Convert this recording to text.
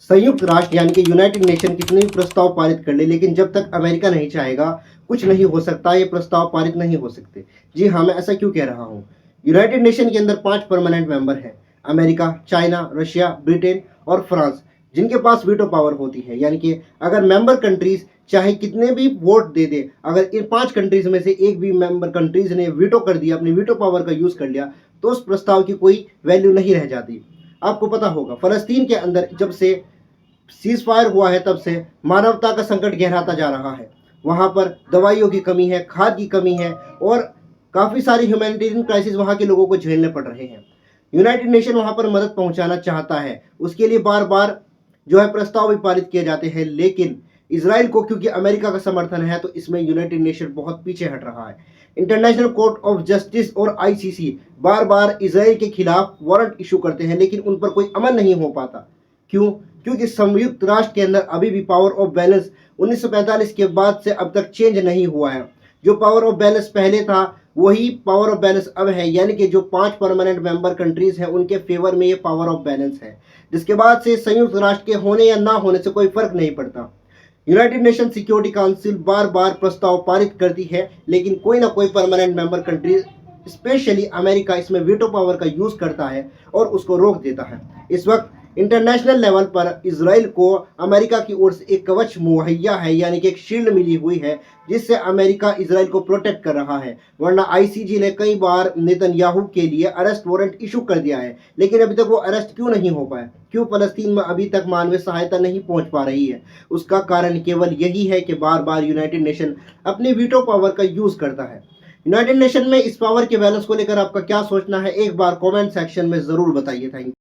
संयुक्त राष्ट्र यानी कि यूनाइटेड नेशन कितने भी प्रस्ताव पारित कर ले, लेकिन जब तक अमेरिका नहीं चाहेगा कुछ नहीं हो सकता, ये प्रस्ताव पारित नहीं हो सकते। जी हाँ, मैं ऐसा क्यों कह रहा हूँ। यूनाइटेड नेशन के अंदर 5 परमानेंट मेंबर हैं। अमेरिका, चाइना, रशिया, ब्रिटेन और फ्रांस, जिनके पास वीटो पावर होती है। यानी कि अगर मेंबर कंट्रीज चाहे कितने भी वोट दे दे, अगर इन 5 कंट्रीज में से एक भी मेंबर कंट्रीज ने वीटो कर दिया, अपनी वीटो पावर का यूज कर लिया, तो उस प्रस्ताव की कोई वैल्यू नहीं रह जाती। आपको पता होगा, फलस्तीन के अंदर जब से सीज फायर हुआ है, तब से मानवता का संकट गहराता जा रहा है। वहाँ पर दवाइयों की कमी है, खाद की कमी है और काफ़ी सारी ह्यूमैनिटेरियन क्राइसिस वहाँ के लोगों को झेलने पड़ रहे हैं। यूनाइटेड नेशन वहाँ पर मदद पहुँचाना चाहता है, उसके लिए बार बार जो है प्रस्ताव भी पारित किए जाते हैं, लेकिन इसराइल को क्योंकि अमेरिका का समर्थन है, तो इसमें यूनाइटेड नेशन बहुत पीछे हट रहा है। इंटरनेशनल कोर्ट ऑफ जस्टिस और आईसीसी बार बार इसराइल के खिलाफ वारंट इशू करते हैं, लेकिन उन पर कोई अमल नहीं हो पाता। क्यों? क्योंकि संयुक्त राष्ट्र के अंदर अभी भी पावर ऑफ बैलेंस 1945 के बाद से अब तक चेंज नहीं हुआ है। जो पावर ऑफ बैलेंस पहले था, वही पावर ऑफ बैलेंस अब है। यानी कि जो 5 परमानेंट मेंबर कंट्रीज हैं, उनके फेवर में ये पावर ऑफ बैलेंस है, जिसके बाद से संयुक्त राष्ट्र के होने या ना होने से कोई फर्क नहीं पड़ता। यूनाइटेड नेशन सिक्योरिटी काउंसिल बार बार प्रस्ताव पारित करती है, लेकिन कोई ना कोई permanent member country, specially America, इसमें वीटो पावर का यूज करता है और उसको रोक देता है। इस वक्त इंटरनेशनल लेवल पर इसराइल को अमेरिका की ओर से एक कवच मुहैया है, यानी कि एक शील्ड मिली हुई है, जिससे अमेरिका इसराइल को प्रोटेक्ट कर रहा है। वरना आईसीजी ने कई बार नेतन्याहू के लिए अरेस्ट वारंट इशू कर दिया है, लेकिन अभी तक वो अरेस्ट क्यों नहीं हो पाया? क्यों फलस्तीन में अभी तक मानवीय सहायता नहीं पहुंच पा रही है? उसका कारण केवल यही है कि बार बार यूनाइटेड नेशन अपनी वीटो पावर का यूज करता है। यूनाइटेड नेशन में इस पावर के बैलेंस को लेकर आपका क्या सोचना है, एक बार कमेंट सेक्शन में जरूर बताइए। Thank you.